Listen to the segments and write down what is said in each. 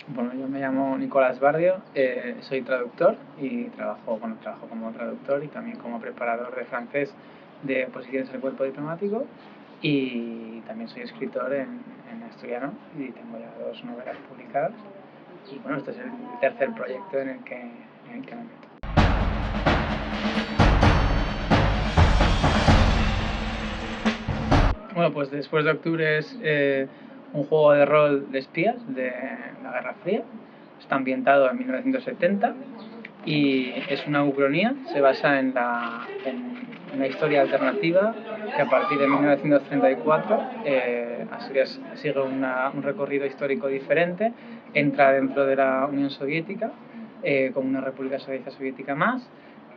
Bueno, yo me llamo Nicolás Bardio, soy traductor y trabajo como traductor y también como preparador de francés de oposiciones al cuerpo diplomático, y también soy escritor en asturiano y tengo ya 2 novelas publicadas. Y bueno, este es el tercer proyecto en el que me meto. Bueno, pues Después de Octubre es un juego de rol de espías de la Guerra Fría. Está ambientado en 1970 y es una ucronía. Se basa en una historia alternativa que a partir de 1934 Asturias sigue un recorrido histórico diferente. Entra dentro de la Unión Soviética como una república socialista soviética más.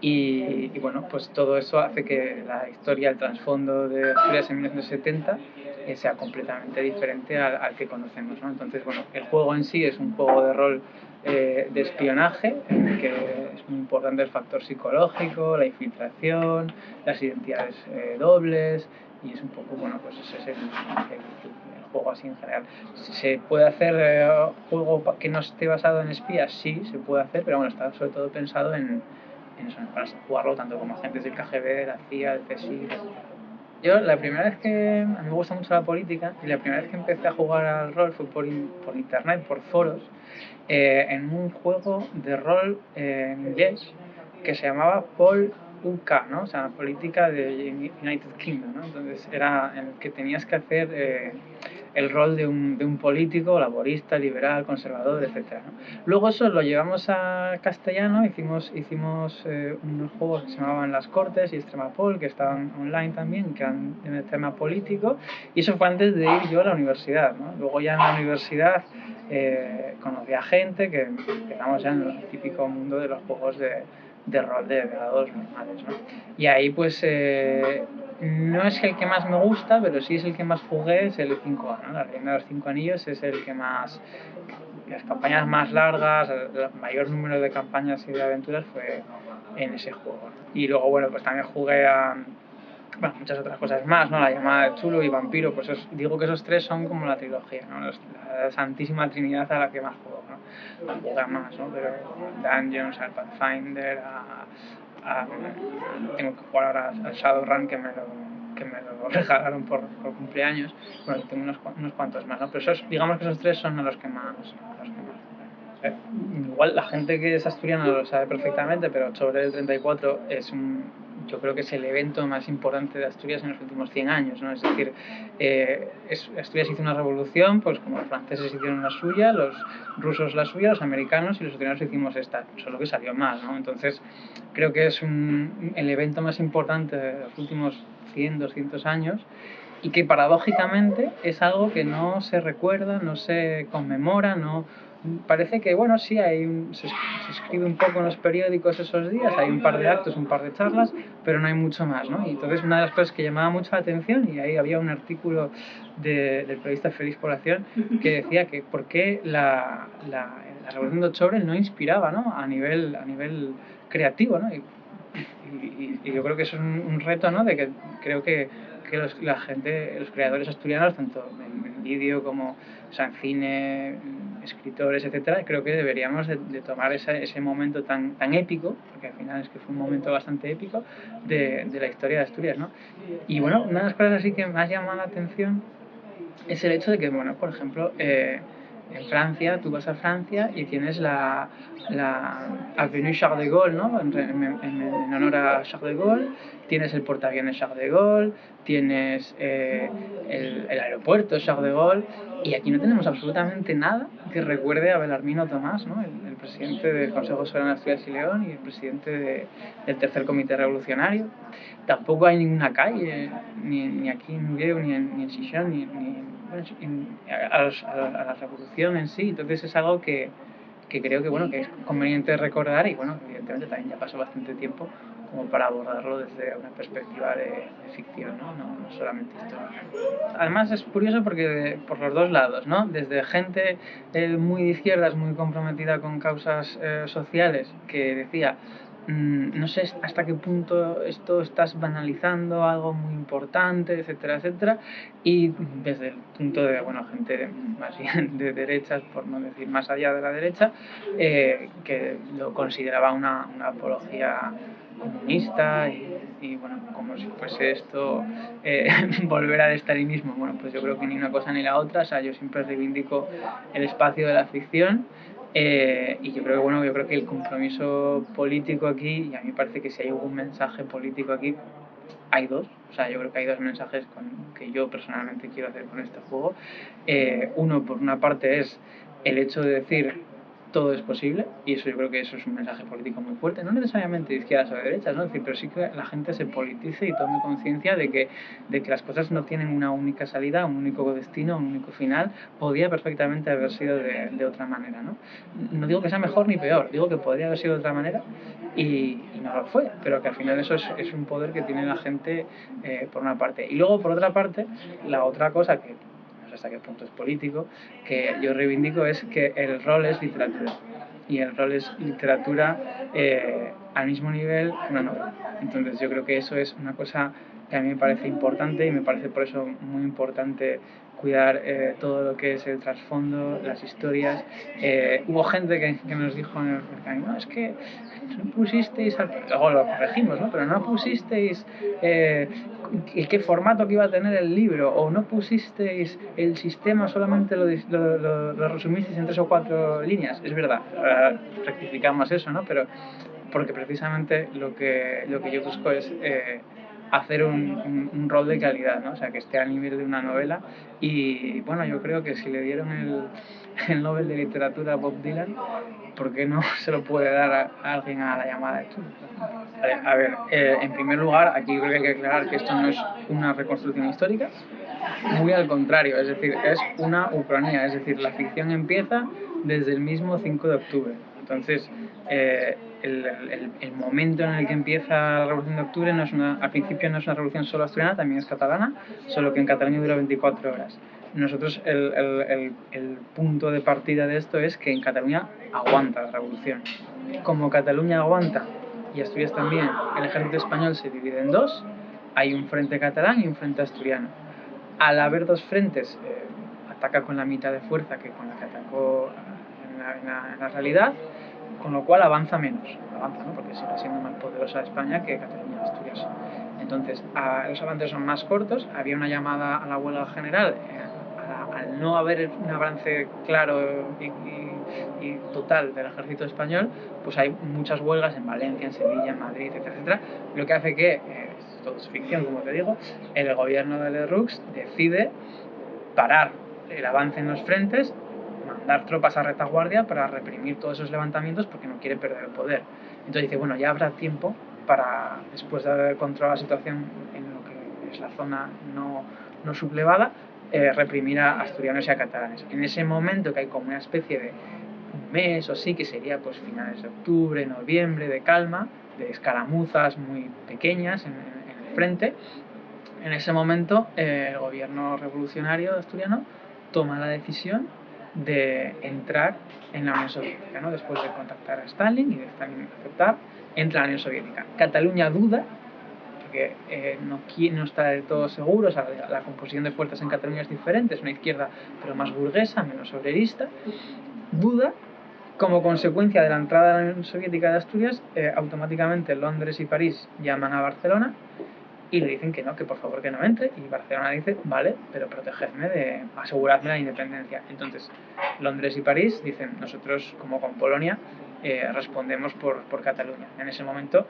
Y bueno, pues todo eso hace que la historia, el trasfondo de Asturias en 1970 sea completamente diferente al que conocemos, ¿no? Entonces, bueno, el juego en sí es un juego de rol de espionaje, en el que es muy importante el factor psicológico, la infiltración, las identidades dobles, y es un poco, bueno, pues ese es el juego así en general. ¿Se puede hacer juego que no esté basado en espías? Sí, se puede hacer, pero bueno, está sobre todo pensado en eso, para jugarlo tanto como agentes del KGB, la CIA, el CSI. Yo la primera vez que... A mí me gusta mucho la política, y la primera vez que empecé a jugar al rol fue por internet, por foros, en un juego de rol en inglés que se llamaba Pol UK, ¿no? O sea, política de United Kingdom, ¿no? Entonces era en el que tenías que hacer el rol de un político laborista, liberal, conservador, etc., ¿no? Luego eso lo llevamos a castellano, hicimos unos juegos que se llamaban Las Cortes y Extremapol, que estaban online también, que eran de tema político, y eso fue antes de ir yo a la universidad, ¿no? Luego ya en la universidad conocí a gente que empezamos ya en el típico mundo de los juegos de rol de dados normales, ¿no? Y ahí pues no es el que más me gusta, pero sí es el que más jugué, es el 5A, ¿no? La leyenda de los 5 anillos es el que más... Las campañas más largas, el mayor número de campañas y de aventuras fue en ese juego, ¿no? Y luego, bueno, pues también jugué a... Bueno, muchas otras cosas más, ¿no? La llamada de Chulo y Vampiro, pues digo que esos tres son como la trilogía, ¿no? La santísima trinidad a la que más juego, ¿no? Juega más, ¿no? Pero Dungeons, al Pathfinder, tengo que jugar ahora al Shadowrun, que me lo regalaron por cumpleaños. Bueno, tengo unos cuantos más, ¿no? Pero digamos que esos tres son los que más igual la gente que es asturiana lo sabe perfectamente, pero Octubre del 34 yo creo que es el evento más importante de Asturias en los últimos 100 años, ¿no? Es decir, Asturias hizo una revolución, pues como los franceses hicieron la suya, los rusos la suya, los americanos, y los asturianos hicimos esta, solo que salió mal, ¿no? Entonces creo que es el evento más importante de los últimos 100, 200 años, y que paradójicamente es algo que no se recuerda, no se conmemora, no... Parece que, bueno, sí, se escribe un poco en los periódicos esos días, hay un par de actos, un par de charlas, pero no hay mucho más, ¿no? Y entonces una de las cosas que llamaba mucho la atención, y ahí había un artículo del periodista Félix Población que decía que por qué la Revolución de Octubre no inspiraba, ¿no? A nivel creativo, ¿no? Y yo creo que eso es un reto, ¿no? De que creo que los creadores asturianos, tanto en vídeo como, o sea, en cine, escritores, etcétera, creo que deberíamos de tomar ese momento tan épico, porque al final es que fue un momento bastante épico de la historia de Asturias, ¿no? Y bueno, una de las cosas así que me ha llamado la atención es el hecho de que, bueno, por ejemplo, en Francia, tú vas a Francia y tienes la Avenue Charles de Gaulle, ¿no? En honor a Charles de Gaulle, tienes el portaaviones Charles de Gaulle, tienes el aeropuerto Charles de Gaulle, y aquí no tenemos absolutamente nada que recuerde a Belarmino Tomás, ¿no? El presidente del Consejo Soberano de Asturias y León y el presidente del Tercer Comité Revolucionario. Tampoco hay ninguna calle, ni aquí en Nugueu, ni en Xixón, a la revolución en sí. Entonces es algo que creo que, bueno, que es conveniente recordar, y bueno, evidentemente también ya pasó bastante tiempo como para abordarlo desde una perspectiva de ficción, no solamente histórica. Además es curioso porque por los dos lados, ¿no? Desde gente muy de izquierdas, muy comprometida con causas sociales, que decía no sé hasta qué punto esto estás banalizando algo muy importante, etcétera, etcétera, y desde el punto de, bueno, gente más bien de derechas, por no decir más allá de la derecha, que lo consideraba una apología comunista y bueno, como si fuese esto volver al estalinismo. Bueno, pues yo creo que ni una cosa ni la otra. O sea, yo siempre reivindico el espacio de la ficción, y yo creo que, bueno, yo creo que el compromiso político aquí, y a mí me parece que si hay un mensaje político aquí, hay dos. O sea, yo creo que hay dos mensajes que yo personalmente quiero hacer con este juego. Uno, por una parte, es el hecho de decir todo es posible, y eso yo creo que eso es un mensaje político muy fuerte, no necesariamente de izquierdas o de derechas, ¿no? Es decir, pero sí que la gente se politice y tome conciencia de que las cosas no tienen una única salida, un único destino, un único final. Podría perfectamente haber sido de otra manera, ¿no? No digo que sea mejor ni peor, digo que podría haber sido de otra manera y no lo fue, pero que al final eso es un poder que tiene la gente, por una parte. Y luego, por otra parte, la otra cosa que no sé hasta qué punto es político, que yo reivindico, es que el rol es literatura. Y el rol es literatura, al mismo nivel que una novela. Entonces yo creo que eso es una cosa que a mí me parece importante, y me parece por eso muy importante cuidar todo lo que es el trasfondo, las historias. Hubo gente que nos dijo en el camino, no, es que no pusisteis, luego lo corregimos, ¿no? Pero no pusisteis qué formato que iba a tener el libro, o no pusisteis el sistema, solamente lo resumisteis en 3 o 4 líneas. Es verdad, rectificamos eso, ¿no? Pero porque precisamente lo que yo busco es hacer un rol de calidad, ¿no? O sea, que esté a nivel de una novela. Y bueno, yo creo que si le dieron el Nobel de Literatura a Bob Dylan, ¿por qué no se lo puede dar a alguien a la llamada de tú? A ver, en primer lugar, aquí creo que hay que aclarar que esto no es una reconstrucción histórica, muy al contrario, es decir, es una ucronía, es decir, la ficción empieza desde el mismo 5 de octubre. Entonces, el momento en el que empieza la Revolución de Octubre al principio no es una revolución solo asturiana, también es catalana, solo que en Cataluña dura 24 horas. Nosotros, el punto de partida de esto es que en Cataluña aguanta la revolución. Como Cataluña aguanta y Asturias también, el ejército español se divide en dos, hay un frente catalán y un frente asturiano. Al haber dos frentes, ataca con la mitad de fuerza que con la que atacó en la realidad, con lo cual avanza menos, ¿no? Porque sigue siendo más poderosa España que Cataluña y Asturias. Entonces, los avances son más cortos. Había una llamada a la huelga general, al no haber un avance claro y total del ejército español, pues hay muchas huelgas en Valencia, en Sevilla, en Madrid, etcétera, lo que hace que, todo es ficción, como te digo, el gobierno de Lerroux decide parar el avance en los frentes, mandar tropas a retaguardia para reprimir todos esos levantamientos, porque no quiere perder el poder. Entonces dice, bueno, ya habrá tiempo para, después de haber controlado la situación en lo que es la zona no sublevada, reprimir a asturianos y a catalanes. En ese momento, que hay como una especie de un mes o sí, que sería pues finales de octubre, noviembre, de calma, de escaramuzas muy pequeñas en el frente, en ese momento el gobierno revolucionario asturiano toma la decisión de entrar en la Unión Soviética, ¿no? Después de contactar a Stalin y de Stalin aceptar, entra a la Unión Soviética. Cataluña duda, porque no está del todo seguro. O sea, la composición de fuerzas en Cataluña es diferente, es una izquierda pero más burguesa, menos obrerista. Duda. Como consecuencia de la entrada a la Unión Soviética de Asturias, automáticamente Londres y París llaman a Barcelona y le dicen que no, que por favor que no entre, y Barcelona dice, vale, pero protegedme, aseguradme la independencia. Entonces Londres y París dicen, nosotros como con Polonia respondemos por Cataluña. En ese momento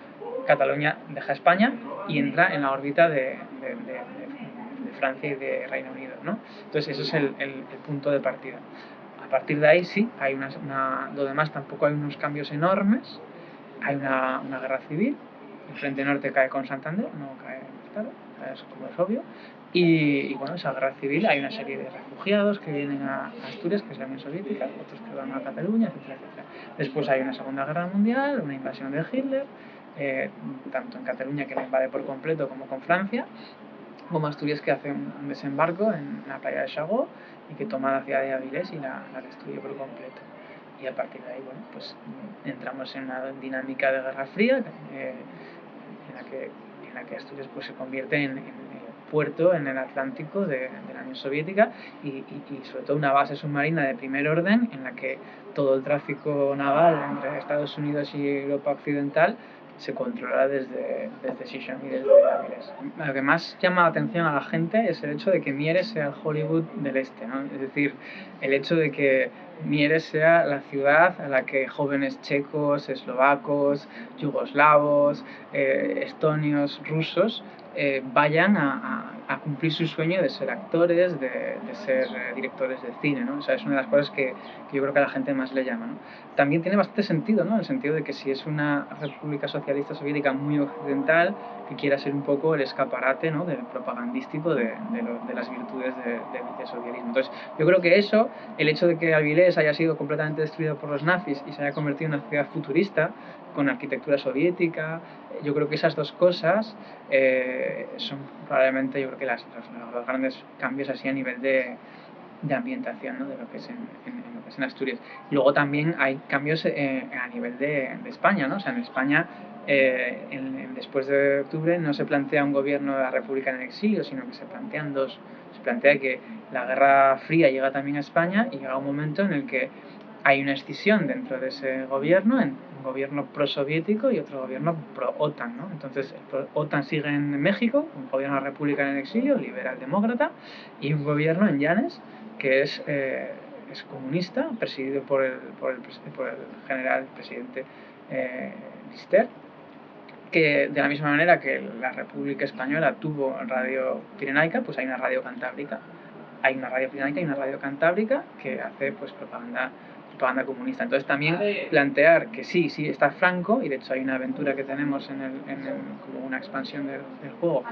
Cataluña deja España y entra en la órbita de Francia y de Reino Unido, ¿no? Entonces eso es el punto de partida. A partir de ahí sí, hay lo demás tampoco hay unos cambios enormes. Hay una guerra civil, el frente norte cae con Santander, no cae Claro, como es obvio. Y bueno, esa guerra civil, hay una serie de refugiados que vienen a Asturias, que es la Unión Soviética, otros que van a Cataluña, etcétera, etcétera. Después hay una Segunda Guerra Mundial, una invasión de Hitler, tanto en Cataluña, que la invade por completo, como con Francia, como Asturias, que hace un desembarco en la playa de Chagó y que toma la ciudad de Avilés y la destruye por completo. y a partir de ahí, bueno, pues entramos en una dinámica de Guerra Fría en la que Asturias pues se convierte en puerto en el Atlántico de la Unión Soviética y sobre todo una base submarina de primer orden en la que todo el tráfico naval entre Estados Unidos y Europa Occidental se controla desde Xixón y desde Avilés. Lo que más llama la atención a la gente es el hecho de que Mieres sea el Hollywood del Este, ¿no? Es decir, el hecho de que Mieres sea la ciudad a la que jóvenes checos, eslovacos, yugoslavos, estonios, rusos vayan a cumplir su sueño de ser actores, de ser directores de cine, ¿no? O sea, es una de las cosas que yo creo que a la gente más le llama, ¿no? También tiene bastante sentido, ¿no? En el sentido de que si es una república socialista soviética muy occidental, que quiera ser un poco el escaparate, ¿no?, del propagandístico de las virtudes del socialismo. Entonces, yo creo que eso, el hecho de que Avilés haya sido completamente destruido por los nazis y se haya convertido en una ciudad futurista, con arquitectura soviética, yo creo que esas dos cosas son probablemente, yo creo que los grandes cambios así a nivel de ambientación, ¿no?, de lo que es en Asturias. Luego también hay cambios a nivel de España, ¿no? O sea, en España después de octubre no se plantea un gobierno de la República en el exilio, sino que se plantean dos. Se plantea que la Guerra Fría llega también a España y llega un momento en el que hay una escisión dentro de ese gobierno, en un gobierno pro-soviético y otro gobierno pro-OTAN, ¿no? Entonces, el pro-OTAN sigue en México, un gobierno de la República en el exilio, liberal-demócrata, y un gobierno en Llanes que es comunista, presidido por el general presidente Lister, que de la misma manera que la República Española tuvo radio pirenaica, pues hay una radio cantábrica. Hay una radio pirenaica y una radio cantábrica que hace pues propaganda comunista. Entonces también plantear que sí está Franco, y de hecho hay una aventura que tenemos como una expansión del juego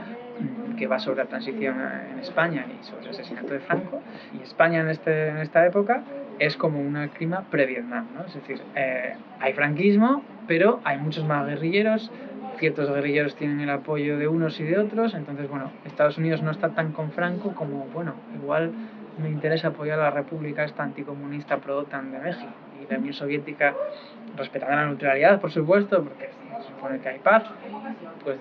que va sobre la transición en España y sobre el asesinato de Franco, y España en esta época es como una clima pre-Vietnam, ¿no? Es decir, hay franquismo, pero hay muchos más guerrilleros, ciertos guerrilleros tienen el apoyo de unos y de otros, entonces bueno, Estados Unidos no está tan con Franco como, bueno, igual me interesa apoyar a la república esta anticomunista pro-OTAN de México, y la Unión Soviética, respetando la neutralidad, por supuesto, porque se supone que hay paz, pues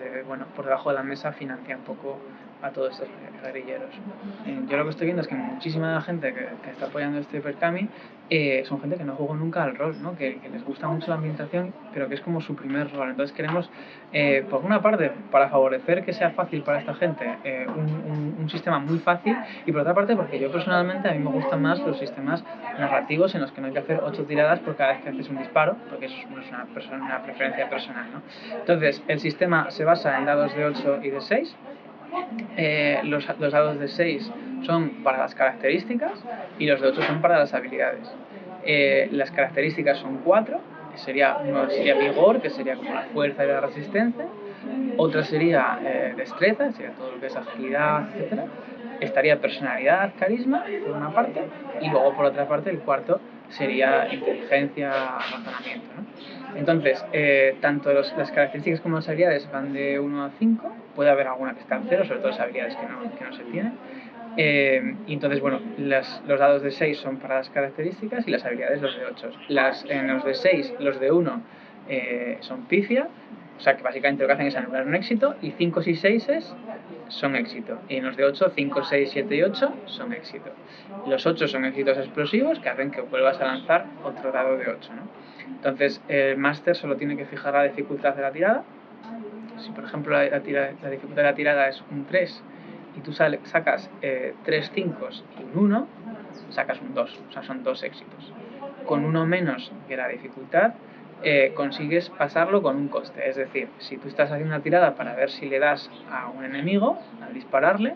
por debajo de la mesa financia un poco a todos estos guerrilleros. Yo lo que estoy viendo es que muchísima gente que está apoyando este Percami son gente que no jugó nunca al rol, ¿no? Que les gusta mucho la ambientación, pero que es como su primer rol. Entonces queremos, por una parte, para favorecer que sea fácil para esta gente, un sistema muy fácil, y por otra parte porque yo personalmente, a mí me gustan más los sistemas narrativos en los que no hay que hacer 8 tiradas por cada vez que haces un disparo, porque eso es una preferencia personal, ¿no? Entonces el sistema se basa en dados de 8 y de 6. Los dados de 6 son para las características y los de 8 son para las habilidades. Las características son 4, uno sería vigor, que sería como la fuerza y la resistencia, otra sería destreza, sería todo lo que es agilidad, etc. Estaría personalidad, carisma, por una parte, y luego por otra parte el cuarto sería inteligencia, razonamiento, ¿no? Entonces, tanto las características como las habilidades van de 1 a 5, puede haber alguna que está en 0, sobre todo las habilidades que no se tienen. Y entonces, bueno, los dados de 6 son para las características y las habilidades los de 8. En los de 6, los de 1 son pifia, o sea que básicamente lo que hacen es anular un éxito, y 5 y 6 son éxito. Y en los de 8, 5, 6, 7 y 8 son éxito. Los 8 son éxitos explosivos que hacen que vuelvas a lanzar otro dado de 8, ¿no? Entonces el máster solo tiene que fijar la dificultad de la tirada. Si por ejemplo la dificultad de la tirada es un 3 y tú sacas 3 5 y un 1, sacas un 2, o sea, son 2 éxitos. Con uno menos que la dificultad, consigues pasarlo con un coste. Es decir, si tú estás haciendo una tirada para ver si le das a un enemigo al dispararle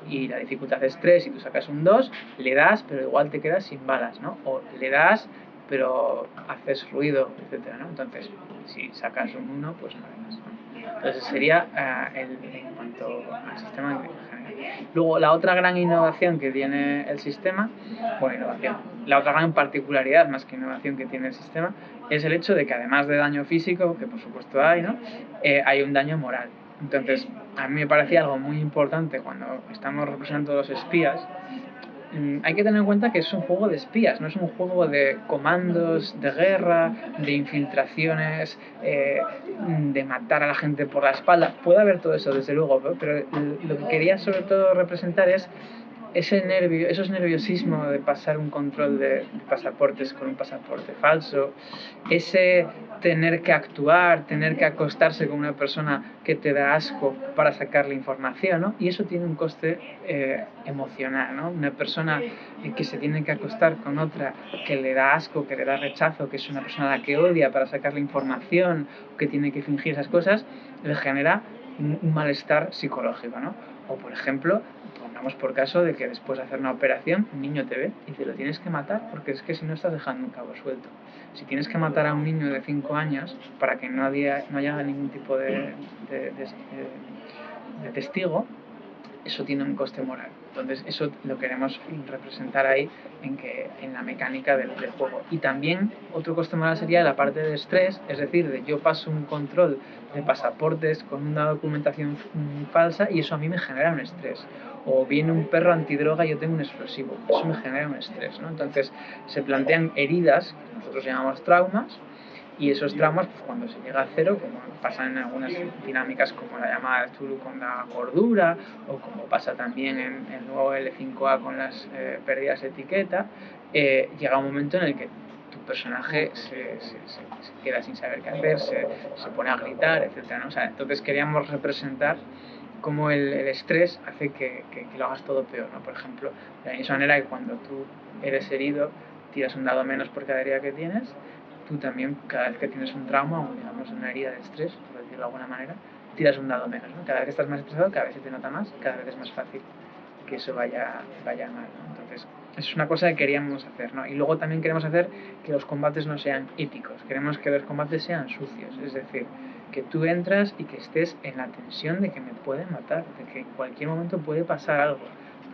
y la dificultad es 3 y tú sacas un 2, le das pero igual te quedas sin balas, ¿no? O le das pero haces ruido, etcétera, ¿no? Entonces, si sacas un 1, pues no le das, ¿no? Entonces sería en cuanto al sistema en general. Luego, la otra gran innovación que tiene el sistema, la otra gran particularidad más que innovación que tiene el sistema, es el hecho de que además de daño físico, que por supuesto hay, ¿no? Hay un daño moral. Entonces, a mí me parecía algo muy importante cuando estamos representando a los espías, hay que tener en cuenta que es un juego de espías, no es un juego de comandos, de guerra, de infiltraciones, de matar a la gente por la espalda. Puede haber todo eso, desde luego, pero lo que quería sobre todo representar es esos nerviosismo de pasar un control de pasaportes con un pasaporte falso, ese tener que actuar, tener que acostarse con una persona que te da asco para sacarle información, ¿no? Y eso tiene un coste emocional, ¿no? Una persona que se tiene que acostar con otra que le da asco, que le da rechazo, que es una persona a la que odia para sacarle información, que tiene que fingir esas cosas, le genera un malestar psicológico, ¿no? O por ejemplo, pongamos por caso de que después de hacer una operación un niño te ve y te lo tienes que matar porque es que si no estás dejando un cabo suelto. Si tienes que matar a un niño de 5 años para que no haya ningún tipo de testigo, eso tiene un coste moral. Entonces eso lo queremos representar ahí en la mecánica del juego. Y también otro coste moral sería la parte de estrés, es decir, de yo paso un control de pasaportes con una documentación falsa y eso a mí me genera un estrés. O viene un perro antidroga y yo tengo un explosivo, eso me genera un estrés, ¿no? Entonces se plantean heridas, que nosotros llamamos traumas, y esos traumas, pues cuando se llega a cero, como pasa en algunas dinámicas como la llamada de Tulu con la gordura, o como pasa también en el nuevo L5A con las pérdidas de etiqueta, llega un momento en el que tu personaje se queda sin saber qué hacer, se pone a gritar, etc., ¿no? O sea, entonces queríamos representar cómo el estrés hace que lo hagas todo peor, ¿no? Por ejemplo, de la misma manera que cuando tú eres herido, tiras un dado menos por cada herida que tienes, tú también, cada vez que tienes un trauma o digamos una herida de estrés, por decirlo de alguna manera, tiras un dado menos, ¿no? Cada vez que estás más estresado, cada vez se te nota más, cada vez es más fácil que eso vaya mal, ¿no? Entonces, es una cosa que queríamos hacer, ¿no? Y luego también queremos hacer que los combates no sean épicos, queremos que los combates sean sucios, es decir, que tú entras y que estés en la tensión de que me pueden matar, de que en cualquier momento puede pasar algo,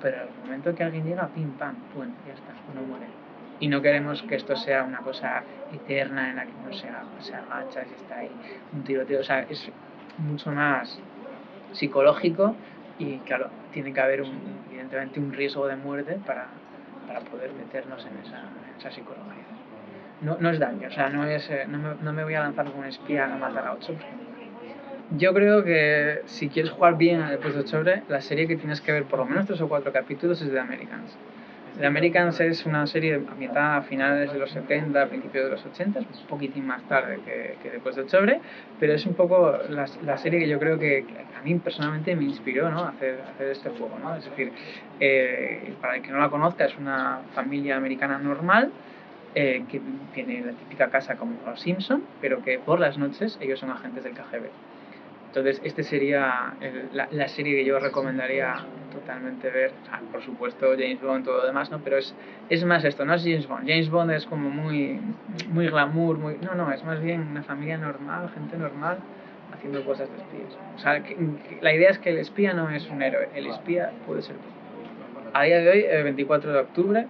pero en el momento que alguien llega, pim, pam, pum, ya está, uno muere. Y no queremos que esto sea una cosa eterna en la que no se agacha y está ahí un tiroteo, o sea, es mucho más psicológico y claro, tiene que haber evidentemente un riesgo de muerte para poder meternos en esa psicología. No es daño, o sea, no me voy a lanzar como un espía a matar a 8. Yo creo que si quieres jugar bien al Después de Octubre, la serie que tienes que ver por lo menos 3 o 4 capítulos es The Americans. The Americans es una serie ambientada a finales de los 70, a principios de los 80, un poquitín más tarde que Después de Octubre, pero es un poco la serie que yo creo que a mí personalmente me inspiró, ¿no? a hacer este juego, ¿no? Es decir, para el que no la conozca, es una familia americana normal que tiene la típica casa como los Simpson, pero que por las noches ellos son agentes del KGB. Entonces, este sería la serie que yo recomendaría totalmente ver. Por supuesto, James Bond, todo lo demás, ¿no? Pero es más esto, no es James Bond. James Bond es como muy glamour, No, es más bien una familia normal, gente normal, haciendo cosas de espías. O sea, la idea es que el espía no es un héroe, el espía puede ser tú. A día de hoy, el 24 de octubre,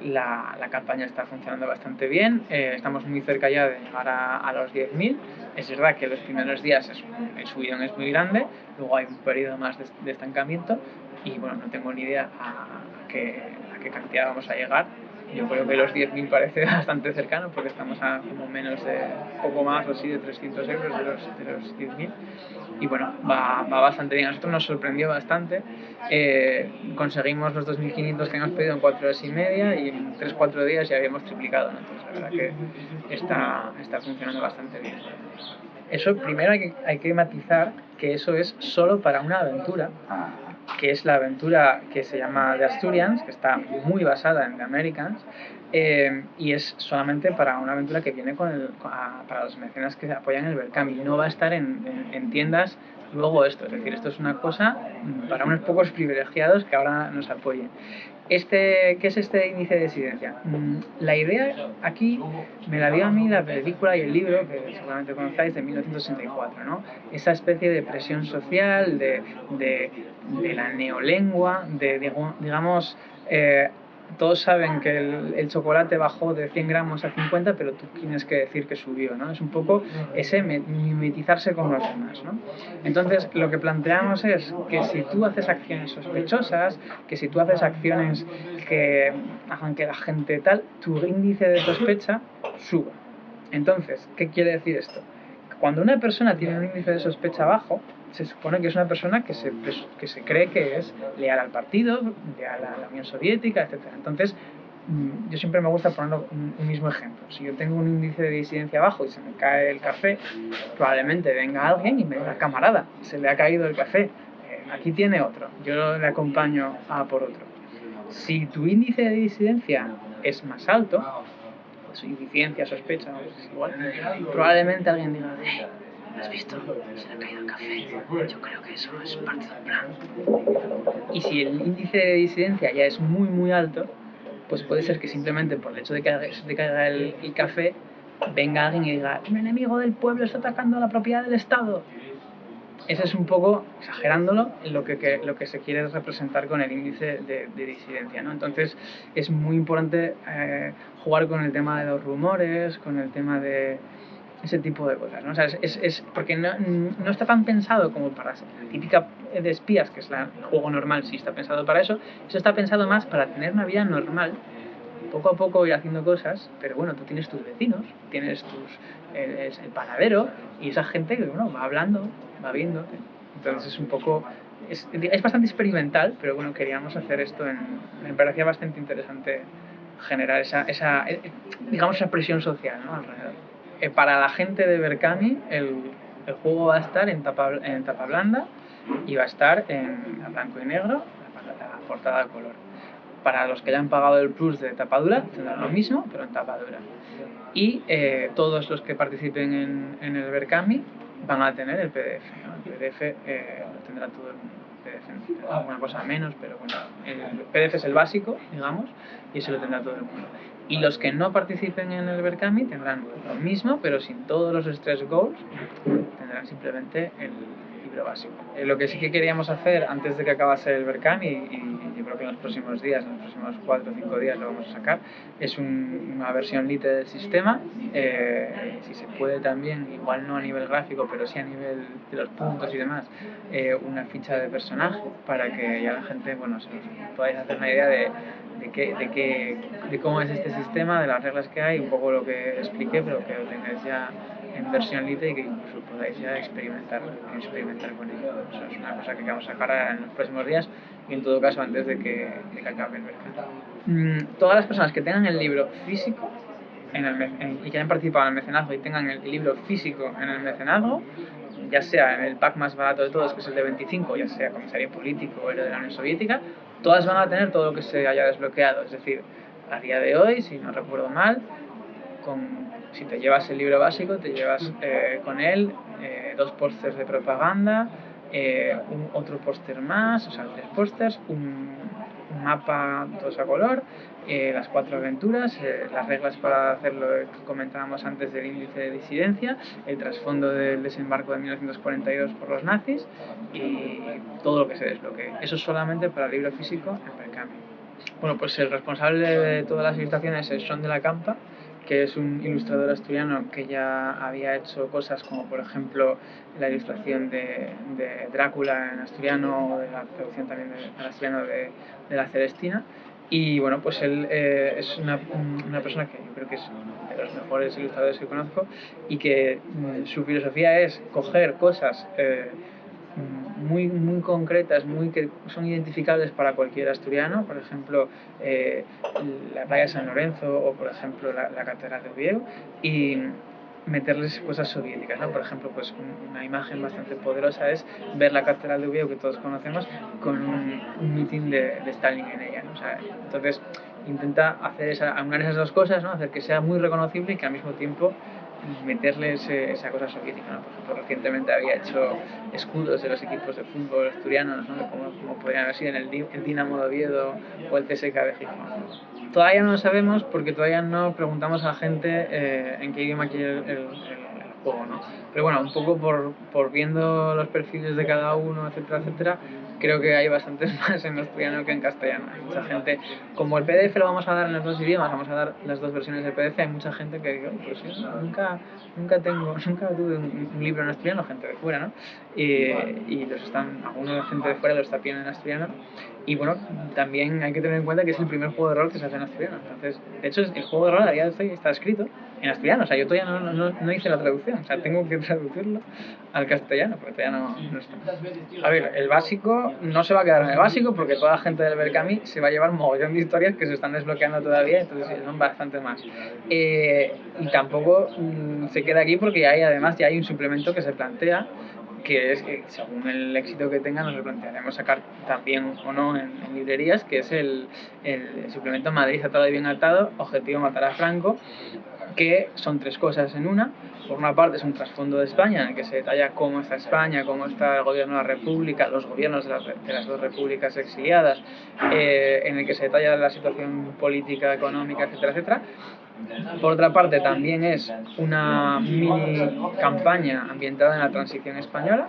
la campaña está funcionando bastante bien, estamos muy cerca ya de llegar a los 10.000. Es verdad que los primeros días el subidón es muy grande, luego hay un periodo más de estancamiento y bueno, no tengo ni idea a qué cantidad vamos a llegar. Yo creo que los 10.000 parece bastante cercano porque estamos a como menos de poco más o así de 300 euros de los 10.000 y bueno, va bastante bien. A nosotros nos sorprendió bastante. Conseguimos los 2.500 que hemos pedido en 4 horas y media y en 3-4 días ya habíamos triplicado, ¿no? Entonces la verdad que está funcionando bastante bien. Eso primero hay que matizar que eso es solo para una aventura, que es la aventura que se llama The Asturians, que está muy basada en The Americans, y es solamente para una aventura que viene para los mecenas que apoyan el Berkami. No va a estar en tiendas luego esto, es decir, esto es una cosa para unos pocos privilegiados que ahora nos apoyen. ¿Qué es este índice de disidencia? La idea aquí me la dio a mí la película y el libro, que seguramente conocéis, de 1964, ¿no? Esa especie de presión social, de la neolengua, digamos, todos saben que el chocolate bajó de 100 gramos a 50, pero tú tienes que decir que subió, ¿no? Es un poco ese mimetizarse con los demás, ¿no? Entonces, lo que planteamos es que si tú haces acciones sospechosas, que si tú haces acciones que hagan que la gente tal, tu índice de sospecha suba. Entonces, ¿qué quiere decir esto? Cuando una persona tiene un índice de sospecha bajo, se supone que es una persona que se cree que es leal al partido, leal a la Unión Soviética, etc. Entonces, yo siempre me gusta poner un mismo ejemplo. Si yo tengo un índice de disidencia bajo y se me cae el café, probablemente venga alguien y me diga, camarada, se le ha caído el café, aquí tiene otro, yo le acompaño a por otro. Si tu índice de disidencia es más alto, disidencia, sospecha, es igual, probablemente alguien diga, ¿has visto? Se le ha caído el café. Yo creo que eso es parte del plan. Y si el índice de disidencia ya es muy muy alto, pues puede ser que simplemente por el hecho de que se te caiga el café, venga alguien y diga, un enemigo del pueblo está atacando la propiedad del Estado. Eso es un poco, exagerándolo, lo que se quiere representar con el índice de disidencia, ¿no? Entonces es muy importante jugar con el tema de los rumores, con el tema de ese tipo de cosas, ¿no? O sea, porque no está tan pensado como para la típica de espías, que es el juego normal, sí está pensado para eso. Eso está pensado más para tener una vida normal, poco a poco ir haciendo cosas, pero bueno, tú tienes tus vecinos, tienes el panadero y esa gente que, bueno, va hablando, va viendo. Entonces es un poco... Es bastante experimental, pero bueno, queríamos hacer esto me parecía bastante interesante generar digamos, esa presión social, ¿no? Alrededor. Para la gente de Berkami, el juego va a estar en tapa blanda y va a estar en blanco y negro, la portada a color. Para los que hayan pagado el plus de tapa dura, tendrán lo mismo, pero en tapa dura. Y todos los que participen en el Berkami van a tener el PDF, ¿no? El PDF lo tendrá todo el mundo. PDF, alguna cosa menos, pero bueno, el PDF es el básico, digamos, y eso lo tendrá todo el mundo. Y los que no participen en el Berkami tendrán lo mismo, pero sin todos los stretch goals, tendrán simplemente el libro básico. Lo que sí que queríamos hacer antes de que acabase el Berkami, y yo creo que en los próximos días, en los próximos 4 o 5 días lo vamos a sacar, es una versión lite del sistema, si se puede también, igual no a nivel gráfico, pero sí a nivel de los puntos y demás, una ficha de personaje para que ya la gente, bueno, se podáis hacer una idea de cómo es este sistema, de las reglas que hay, un poco lo que expliqué, pero que lo tengáis ya en versión lite y que incluso podáis ya experimentar con ello. Eso es una cosa que vamos a sacar en los próximos días y en todo caso antes de que acabe el mercado. Todas las personas que tengan el libro físico y que hayan participado en el mecenazgo y tengan el libro físico en el mecenazgo, ya sea en el pack más barato de todos, que es el de 25, ya sea comisario político o el de la Unión Soviética, todas van a tener todo lo que se haya desbloqueado. Es decir, a día de hoy, si no recuerdo mal, si te llevas el libro básico, te llevas con él 2 pósters de propaganda, otro póster más, o sea, 3 pósters, un mapa todos a color, las 4 aventuras, las reglas para hacer lo que comentábamos antes del índice de disidencia, el trasfondo del desembarco de 1942 por los nazis y todo lo que se desbloquee. Eso solamente para el libro físico en Berkami. Bueno, pues el responsable de todas las ilustraciones es Sean de la Campa, que es un ilustrador asturiano que ya había hecho cosas como, por ejemplo, la ilustración de Drácula en asturiano, o de la traducción también en asturiano de La Celestina. Y bueno, pues él es una persona que yo creo que es de los mejores ilustradores que conozco y que su filosofía es coger cosas muy, muy concretas, que son identificables para cualquier asturiano, por ejemplo, la playa de San Lorenzo o, por ejemplo, la catedral de Oviedo, y meterles cosas soviéticas, ¿no? Por ejemplo, pues una imagen bastante poderosa es ver la catedral de Oviedo, que todos conocemos, con un mitin de Stalin en ella, ¿no? O sea, entonces intenta aunar esas dos cosas, ¿no? Hacer que sea muy reconocible y que al mismo tiempo meterle esa cosa soviética, ¿no? Por ejemplo, recientemente había hecho escudos de los equipos de fútbol asturianos, ¿no? Como podrían haber sido en el Dinamo de Oviedo o el CSKA de Gijón. Todavía no lo sabemos porque todavía no preguntamos a la gente en qué idioma quiere el juego, ¿no? Pero bueno, un poco por viendo los perfiles de cada uno, etcétera, etcétera, creo que hay bastantes más en asturiano que en castellano. Hay mucha gente, como el PDF lo vamos a dar en los dos idiomas, vamos a dar las dos versiones del PDF, hay mucha gente que dice, pues sí, nunca tuve un libro en asturiano, gente de fuera, ¿no? Y alguna gente de fuera lo está pidiendo en asturiano. Y bueno, también hay que tener en cuenta que es el primer juego de rol que se hace en asturiano. Entonces, de hecho, el juego de rol a día de hoy está escrito en asturiano. O sea, yo todavía no hice la traducción. O sea, tengo que traducirlo al castellano, porque todavía no está. A ver, el básico no se va a quedar en el básico, porque toda la gente del Berkami se va a llevar un mogollón de historias que se están desbloqueando todavía, entonces son bastante más. Y tampoco se queda aquí, porque además ya hay un suplemento que se plantea, que es que según el éxito que tenga nos lo plantearemos sacar también o no en librerías, que es el suplemento Madrid atado y bien atado, objetivo matar a Franco, que son tres cosas en una. Por una parte es un trasfondo de España en el que se detalla cómo está España, cómo está el gobierno de la República, los gobiernos de las dos repúblicas exiliadas, en el que se detalla la situación política, económica, etcétera, etcétera. Por otra parte también es una mini campaña ambientada en la transición española,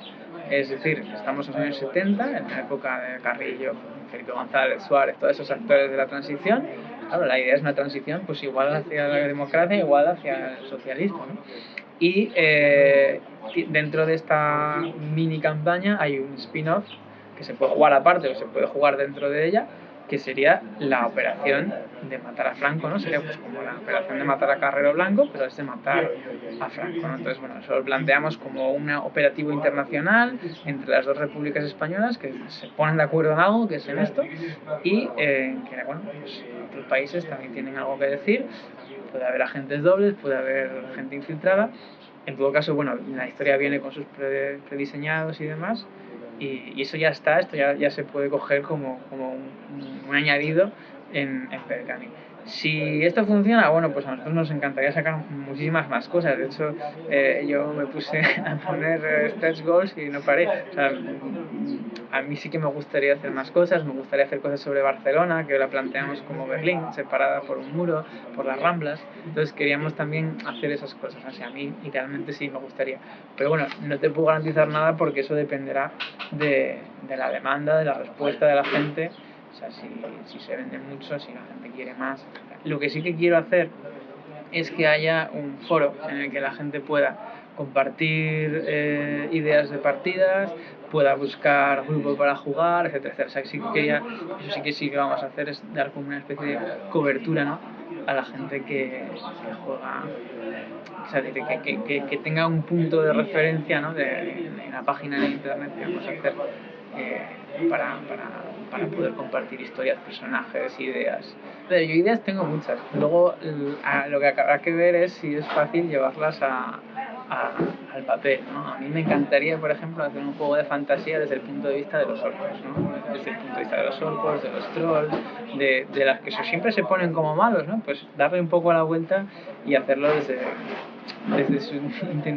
es decir, estamos en los años 70, en la época de Carrillo, Felipe González, Suárez, todos esos actores de la transición. Claro, la idea es una transición pues igual hacia la democracia, igual hacia el socialismo, ¿no? Y dentro de esta mini campaña hay un spin-off que se puede jugar aparte o se puede jugar dentro de ella, que sería la operación de matar a Franco, ¿no? Sería pues como la operación de matar a Carrero Blanco, pero es de matar a Franco, ¿no? Entonces, bueno, eso lo planteamos como un operativo internacional entre las dos repúblicas españolas que se ponen de acuerdo en algo, que es en esto, y que, bueno, pues otros países también tienen algo que decir, puede haber agentes dobles, puede haber gente infiltrada. En todo caso, bueno, la historia viene con sus prediseñados y demás, y eso ya está, esto ya se puede coger como un añadido en Berkami. Si esto funciona, bueno, pues a nosotros nos encantaría sacar muchísimas más cosas. De hecho, yo me puse a poner stretch goals y no paré. O sea, a mí sí que me gustaría hacer más cosas. Me gustaría hacer cosas sobre Barcelona, que la planteamos como Berlín, separada por un muro, por las Ramblas. Entonces queríamos también hacer esas cosas. O sea, a mí idealmente sí me gustaría. Pero bueno, no te puedo garantizar nada porque eso dependerá de la demanda, de la respuesta de la gente. O sea, si se vende mucho, si la gente quiere más. Lo que sí que quiero hacer es que haya un foro en el que la gente pueda compartir ideas de partidas, pueda buscar grupos para jugar, etcétera, etcétera. O sea, eso sí que vamos a hacer, es dar como una especie de cobertura, ¿no?, a la gente que juega, o sea, que tenga un punto de referencia, ¿no?, de la página de internet que vamos a hacer para poder compartir historias, personajes, ideas. Pero yo ideas tengo muchas. Luego lo que habrá que ver es si es fácil llevarlas al papel, ¿no? A mí me encantaría, por ejemplo, hacer un juego de fantasía desde el punto de vista de los orcos, ¿no? Desde el punto de vista de los orcos, de los trolls, de las que siempre se ponen como malos, ¿no? Pues darle un poco la vuelta y hacerlo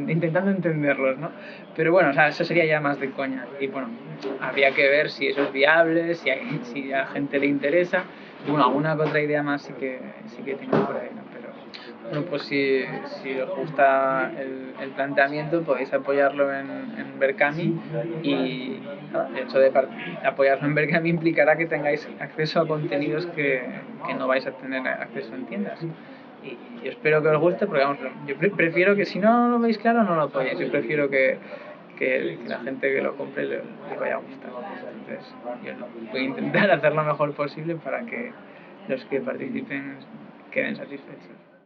intentando entenderlos, ¿no? Pero bueno, o sea, eso sería ya más de coña. Y bueno, habría que ver si eso es viable, si a la gente le interesa. Y bueno, alguna que otra idea más sí que tengo por ahí, ¿no? Pero bueno, pues si os gusta el planteamiento, podéis apoyarlo en Berkami, y el hecho de apoyarlo en Berkami implicará que tengáis acceso a contenidos que no vais a tener acceso en tiendas. Y yo espero que os guste, porque vamos, yo prefiero que si no lo veis claro no lo apoyéis. Yo prefiero que la gente que lo compre le vaya a gustar. Entonces yo voy a intentar hacer lo mejor posible para que los que participen queden satisfechos.